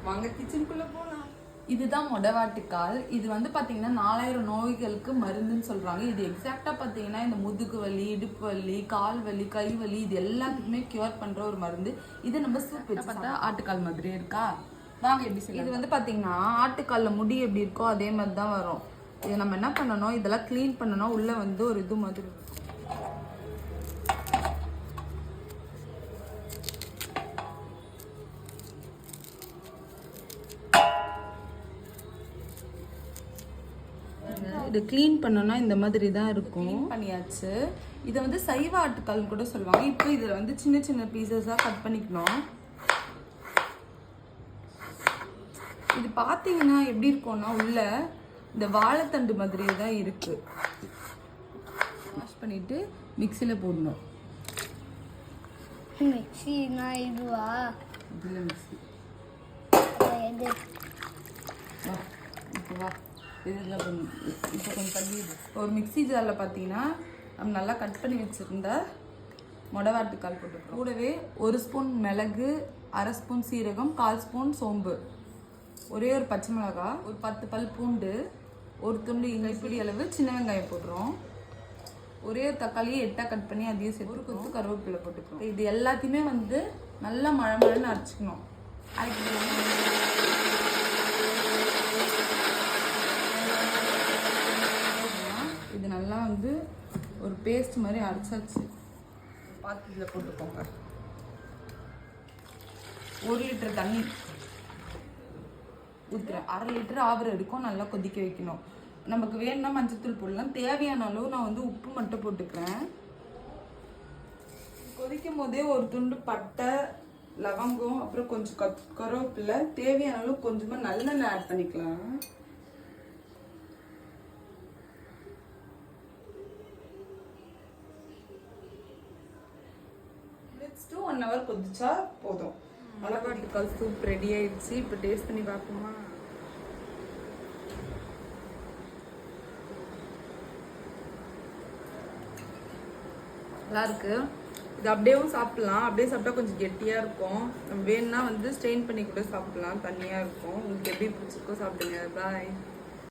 வாங்க கிச்சனுக்குள்ள போலாம். இதுதான் மொடவாட்டுக்கால். இது வந்து பாத்தீங்கன்னா 4000 நோய்களுக்கு மருந்துன்னு சொல்றாங்க. இது எக்ஸாக்டா பாத்தீங்கன்னா இந்த முதுகு வலி, இடுப்பு வலி, கால் வலி, கை வலி இது எல்லாத்துக்குமே கியூர் பண்ற ஒரு மருந்து. இது நம்ம சூப் வச்சு பார்த்தா ஆட்டுக்கால் மாதிரியே இருக்கா? வாங்க எப்படி செய்யலாம். இது வந்து பாத்தீங்கன்னா ஆட்டுக்கால்ல முடி எப்படி இருக்கோ அதே மாதிரி தான் வரும். இது நம்ம என்ன பண்ணணும், இதெல்லாம் கிளீன் பண்ணணும். உள்ள வந்து ஒரு இது மாதிரி இது க்ளீன் பண்ணோன்னா இந்த மாதிரி தான் இருக்கும். பண்ணியாச்சு. இதை வந்து சைவ ஆட்டுக்கால்னு கூட சொல்லுவாங்க. இப்போ இதில் வந்து சின்ன சின்ன பீசஸாக கட் பண்ணிக்கணும். இது பார்த்தீங்கன்னா எப்படி இருக்கும்னா உள்ள இந்த வாழைத்தண்டு மாதிரியே தான் இருக்கு. வாஷ் பண்ணிட்டு மிக்சியில் போடணும். மிக்சினா இதுவா? இதில் மிக்சி வா இதில் இப்போ கொஞ்சம் தள்ளி ஒரு மிக்சி ஜாரில் பார்த்தீங்கன்னா நம்ம நல்லா கட் பண்ணி வச்சுருந்த மொடவாட்டுக்கால் போட்டுக்கிறோம். கூடவே 1 ஸ்பூன் மிளகு, 1/2 ஸ்பூன் சீரகம், 1/4 ஸ்பூன் சோம்பு, ஒரே ஒரு பச்சை மிளகா, ஒரு 10 பல் பூண்டு, ஒரு துண்டு கைப்பிடி அளவு சின்ன வெங்காயம் போட்டுறோம். ஒரே ஒரு தக்காளியை 8ஆக கட் பண்ணி அதையும் சேர்த்து ஒரு கொத்து கருவேப்பிலை போட்டுக்கிறோம். இது எல்லாத்தையுமே வந்து நல்லா மழை அரைச்சிக்கணும். இது நல்லா வந்து ஒரு பேஸ்ட் மாதிரி அரைச்சாச்சு. பாத்திரத்தில் போட்டுக்கோங்க. 1 லிட்டர் தண்ணி ஊற்றுறேன். 1/2 லிட்டர் ஆவிர வரைக்கும் நல்லா கொதிக்க வைக்கணும். நமக்கு வேணும்னா மஞ்சத்தூள் போடலாம். தேவையான அளவு நான் வந்து உப்பு மட்டும் போட்டுக்கிறேன். கொதிக்கும் போதே ஒரு துண்டு பட்டை, லவங்கம், அப்புறம் கொஞ்சம் கருவேப்பிலை, தேவையான அளவு கொஞ்சமாக நல்லெண்ணெய் ஆட் பண்ணிக்கலாம். நெக்ஸ்ட்டு 1 hour கொதிச்சா போதும். மொடவாட்டுக்கால் சூப் ரெடி ஆயிடுச்சு. இப்போ டேஸ்ட் பண்ணி பார்ப்போமா? நல்லா இருக்கு. இது அப்படியேவும் சாப்பிடலாம். அப்படியே சாப்பிட்டா கொஞ்சம் கெட்டியாக இருக்கும். நம்ம வேணும்னா வந்து ஸ்ட்ரெயின் பண்ணி கூட சாப்பிடலாம். தண்ணியாக இருக்கும். உங்களுக்கு எப்படி பிடிச்சிருக்கோ சாப்பிடுங்க. பாய்.